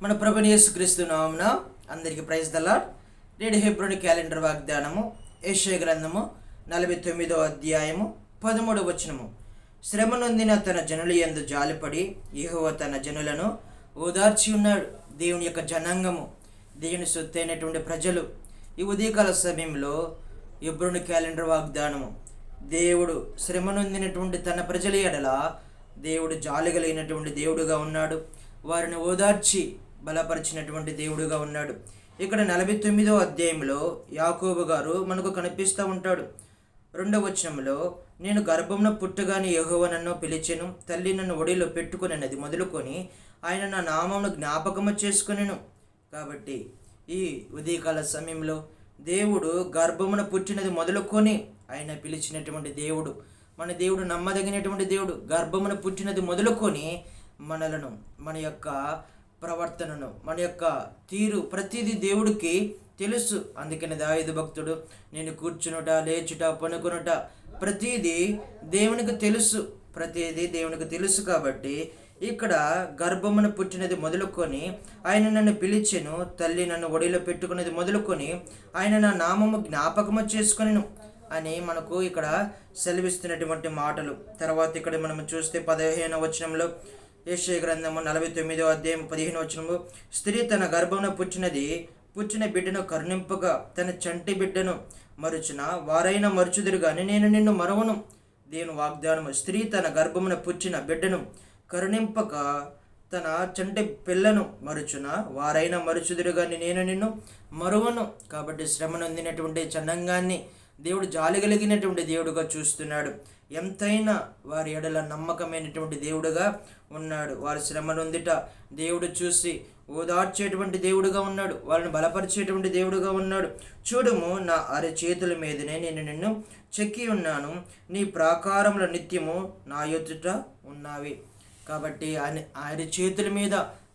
మన ప్రభుని యేసుక్రీస్తు నామమున అందరికీ ప్రైజ్ ద లార్డ్. నేడు హెబ్రోని క్యాలెండర్ వాగ్దానము యెషయా గ్రంథము 49వ అధ్యాయము 13వ వచనము. శ్రమ నొందిన తన జనుల యందు జాలిపడి యెహోవా తన జనులను ఓదార్చి ఉన్నాడు. దేవుని యొక్క జనాంగము, దేవుని సొత్తైనటువంటి ప్రజలు ఈ ఉదయకాల సమయంలో హెబ్రోని క్యాలెండర్ వాగ్దానము, దేవుడు శ్రమ నొందినటువంటి తన ప్రజల ఎడల దేవుడు జాలి కలిగినటువంటి దేవుడుగా ఉన్నాడు. వారిని ఓదార్చి బలపరిచినటువంటి దేవుడుగా ఉన్నాడు. ఇక్కడ 49వ అధ్యాయంలో యాకోబు గారు మనకు కనిపిస్తూ ఉంటాడు. 2వ వచనంలో, నేను గర్భమున పుట్టగానే యెహోవా నన్ను పిలిచెను, తల్లి నన్ను ఒడిలో పెట్టుకునేది మొదలుకొని ఆయన నా నామమును జ్ఞాపకము చేసుకొనెను. కాబట్టి ఈ ఉదయకాల సమయంలో దేవుడు గర్భమున పుట్టినది మొదలుకొని ఆయన పిలిచినటువంటి దేవుడు. మన దేవుడు నమ్మదగినటువంటి దేవుడు. గర్భమున పుట్టినది మొదలుకొని మనలను, మన యొక్క ప్రవర్తనను, మన యొక్క తీరు ప్రతిదీ దేవుడికి తెలుసు. అందుకని దావీదు భక్తుడు, నేను కూర్చునుట, లేచుట, పనుకొనుట ప్రతిదీ దేవునికి తెలుసు. ప్రతిదీ దేవునికి తెలుసు. కాబట్టి ఇక్కడ గర్భమున పుట్టినది మొదలుకొని ఆయన నన్ను పిలిచెను, తల్లి నన్ను ఒడిలో పెట్టుకున్నది మొదలుకొని ఆయన నా నామము జ్ఞాపకము చేసుకొనెను అని మనకు ఇక్కడ సెలవిస్తున్నటువంటి మాటలు. తర్వాత ఇక్కడ మనం చూస్తే 15వ వచనంలో యెషయా గ్రంథము 49వ అధ్యాయం 15వ వచనము, స్త్రీ తన గర్భమున పుచ్చిన బిడ్డను కరుణింపగా తన చంటి బిడ్డను మరుచున వారైనా మరుచుదురు గాని నేను నిన్ను మరవను. దేవుని వాగ్దానము, స్త్రీ తన గర్భమున పుచ్చిన బిడ్డను కరుణింపక తన చంటి పిల్లను మరుచున వారైనా మరుచుదురు గాని నేను నిన్ను మరువను. కాబట్టి శ్రమ నొందినటువంటి జనాంగాన్ని దేవుడు జాలి కలిగినటువంటి దేవుడుగా చూస్తున్నాడు. ఎంతైనా వారి ఎడల నమ్మకమైనటువంటి దేవుడుగా ఉన్నాడు. వారి శ్రమ నొందిట దేవుడు చూసి ఓదార్చేటువంటి దేవుడుగా ఉన్నాడు. వాళ్ళని బలపరిచేటువంటి దేవుడుగా ఉన్నాడు. చూడుము, నా అరచేతుల మీదనే నేను నిన్ను చెక్కి ఉన్నాను, నీ ప్రాకారముల నిత్యము నా ఎదుట ఉన్నావి. కాబట్టి ఆయన చేతుల మీద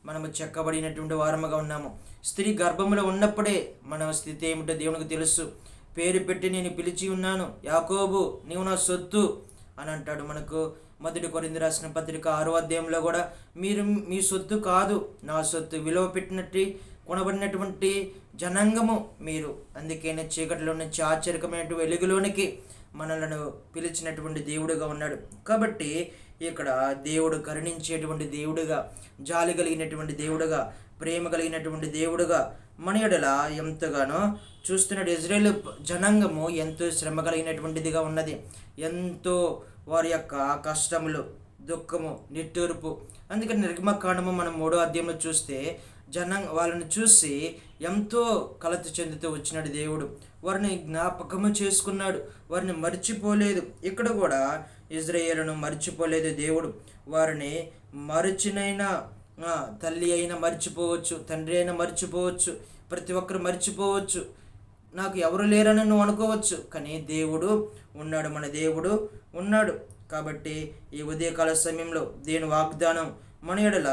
మనము చెక్కబడినటువంటి వారముగా ఉన్నాము. స్త్రీ గర్భంలో ఉన్నప్పుడే మన స్థితి ఏమిటో దేవునికి తెలుసు. పేరు పెట్టి నేను పిలిచి ఉన్నాను, యాకోబు నీవు నా సొత్తు అని అంటాడు. మనకు 1 కొరింథీ రాసిన పత్రిక 6వ అధ్యాయంలో కూడా, మీరు మీ సొత్తు కాదు, నా సొత్తు, విలువ పెట్టినట్టు కొనబడినటువంటి జనాంగము మీరు. అందుకనే చీకటిలో నుంచి ఆశ్చర్యకమైన వెలుగులోనికి మనలను పిలిచినటువంటి దేవుడుగా ఉన్నాడు. కాబట్టి ఇక్కడ దేవుడు కరుణించేటువంటి దేవుడుగా, జాలి కలిగినటువంటి దేవుడుగా, ప్రేమ కలిగినటువంటి దేవుడుగా మన ఎడల ఎంతగానో చూస్తున్నాడు. ఇజ్రాయేలు జనాంగము ఎంతో శ్రమ కలిగినటువంటిదిగా ఉన్నది. ఎంతో వారి యొక్క కష్టములు, దుఃఖము, నిట్టూర్పు. అందుకని నిర్గమకాండము మనం 3వ అధ్యాయంలో చూస్తే వాళ్ళని చూసి ఎంతో కలత చెందుతూ వచ్చినాడు దేవుడు. వారిని జ్ఞాపకము చేసుకున్నాడు, వారిని మర్చిపోలేదు. ఇక్కడ కూడా ఇజ్రాయేలును మర్చిపోలేదు దేవుడు. వారిని మరిచినైనా తల్లి అయినా మర్చిపోవచ్చు, తండ్రి అయినా మర్చిపోవచ్చు, ప్రతి ఒక్కరు మర్చిపోవచ్చు, నాకు ఎవరు లేరని నువ్వు అనుకోవచ్చు. కానీ దేవుడు ఉన్నాడు, మన దేవుడు ఉన్నాడు. కాబట్టి ఈ ఉదయకాల సమయంలో దేని వాగ్దానం మన ఎడల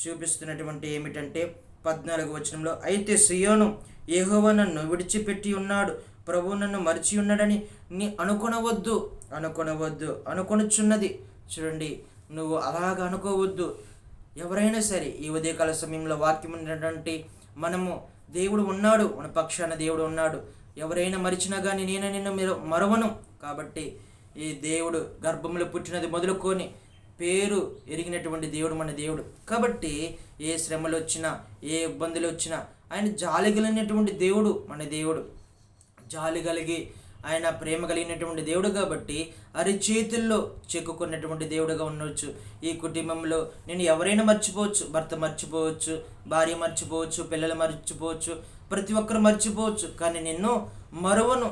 చూపిస్తున్నటువంటి ఏమిటంటే 14వ వచనంలో, అయితే సియోను యెహోవా నన్ను విడిచిపెట్టి ఉన్నాడు, ప్రభువు నన్ను మరిచి ఉన్నాడని నీ అనుకొనవద్దు అనుకొనుచున్నది. చూడండి, నువ్వు అలాగ అనుకోవద్దు. ఎవరైనా సరే ఈ ఉదయకాల సమయంలో వాక్యం ఉన్నటువంటి మనము, దేవుడు ఉన్నాడు, మన పక్షాన దేవుడు ఉన్నాడు. ఎవరైనా మరిచినా కానీ నేను నిన్ను మరవను. కాబట్టి ఈ దేవుడు గర్భంలో పుట్టినది మొదలుకొని పేరు ఎరిగినటువంటి దేవుడు మన దేవుడు. కాబట్టి ఏ శ్రమలు వచ్చినా, ఏ ఇబ్బందులు వచ్చినా ఆయన జాలి కలిగినటువంటి దేవుడు మన దేవుడు. జాలి కలిగి ఆయన ప్రేమ కలిగినటువంటి దేవుడు. కాబట్టి అరిచేతుల్లో చెక్కుకున్నటువంటి దేవుడుగా ఉండవచ్చు. ఈ కుటుంబంలో నేను ఎవరైనా మర్చిపోవచ్చు, భర్త మర్చిపోవచ్చు, భార్య మర్చిపోవచ్చు, పిల్లలు మర్చిపోవచ్చు, ప్రతి ఒక్కరు మర్చిపోవచ్చు, కానీ నిన్ను మరువను.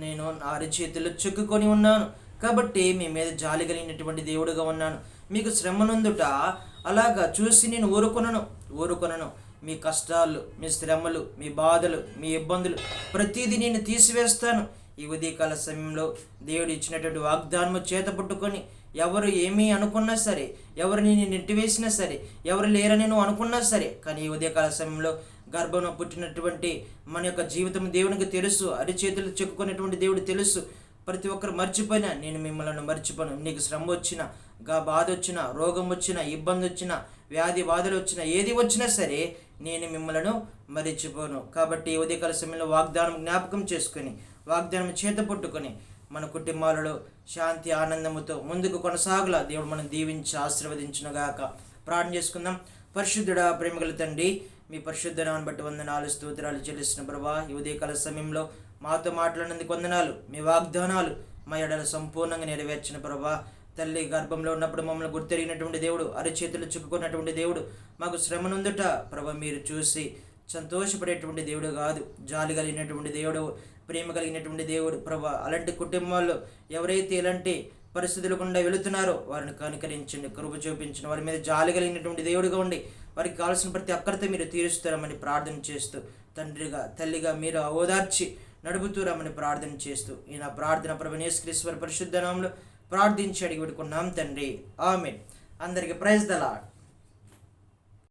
నేను అరిచేతుల్లో చెక్కుకొని ఉన్నాను. కాబట్టి మీ మీద జాలి కలిగినటువంటి దేవుడుగా ఉన్నాను. మీకు శ్రమ నొందుట అలాగా చూసి నేను ఊరుకొనను. మీ కష్టాలు, మీ శ్రమలు, మీ బాధలు, మీ ఇబ్బందులు ప్రతిదీ నేను తీసివేస్తాను. ఈ ఉదయకాల సమయంలో దేవుడు ఇచ్చినటువంటి వాగ్దానము చేత పట్టుకొని ఎవరు ఏమీ అనుకున్నా సరే, ఎవరు నేను నెట్టివేసినా సరే, ఎవరు లేరని నువ్వు అనుకున్నా సరే, కానీ ఈ ఉదయకాల సమయంలో గర్భంలో పుట్టినటువంటి మన యొక్క జీవితం దేవునికి తెలుసు. అరిచేతులు చెక్కుకునేటువంటి దేవుడు తెలుసు. ప్రతి ఒక్కరు మర్చిపోయినా నేను మిమ్మల్ని మర్చిపోను. నీకు శ్రమ వచ్చినా, బాధ వచ్చినా, రోగం వచ్చినా, ఇబ్బంది వచ్చినా, వ్యాధి బాధలు వచ్చినా, ఏది వచ్చినా సరే నేను మిమ్మల్ని మరిచిపోను. కాబట్టి ఉదయకాల సమయంలో వాగ్దానం జ్ఞాపకం చేసుకొని, వాగ్దానం చేత పట్టుకొని మన కుటుంబాలలో శాంతి ఆనందముతో ముందుకు కొనసాగల దేవుడు మనం దీవించి ఆశీర్వదించునుగాక. ప్రార్థన చేసుకుందాం. పరిశుద్ధుడా, ప్రేమగల తండ్రి, మీ పరిశుద్ధ నామమును బట్టి వందనాలు, స్తోత్రాలు చెల్లిస్తున్న ప్రభా. ఈ ఉదయకాల సమయంలో మాతో మాట్లాడినందుకు వందనాలు. మీ వాగ్దానాలు మా ఎడల సంపూర్ణంగా నెరవేర్చిన ప్రభా. తల్లి గర్భంలో ఉన్నప్పుడు మమ్మల్ని గుర్తెరిగినటువంటి దేవుడు, అరచేతులు చుక్కున్నటువంటి దేవుడు, మాకు శ్రమనుందుట ప్రభా మీరు చూసి సంతోషపడేటువంటి దేవుడు కాదు, జాలి కలిగినటువంటి దేవుడు, ప్రేమ కలిగినటువంటి దేవుడు ప్రభా. అలాంటి కుటుంబాల్లో ఎవరైతే ఇలాంటి పరిస్థితులు గుండా వెళుతున్నారో వారిని కనికరించండి, కృప చూపించండి. వారి మీద జాలి కలిగినటువంటి దేవుడుగా ఉండి వారికి కావాల్సిన ప్రతి అక్కరితో మీరు తీరుస్తారమని ప్రార్థన చేస్తూ, తండ్రిగా తల్లిగా మీరు ఓదార్చి నడుపుతూరమని ప్రార్థన చేస్తూ, ఈ నా ప్రార్థన ప్రభువైన యేసుక్రీస్తు వారి పరిశుద్ధ నామములో ప్రార్థించి అడిగి పెట్టుకున్నాం తండ్రి. ఆమేన్. అందరికీ ప్రైజ్ ద లార్డ్.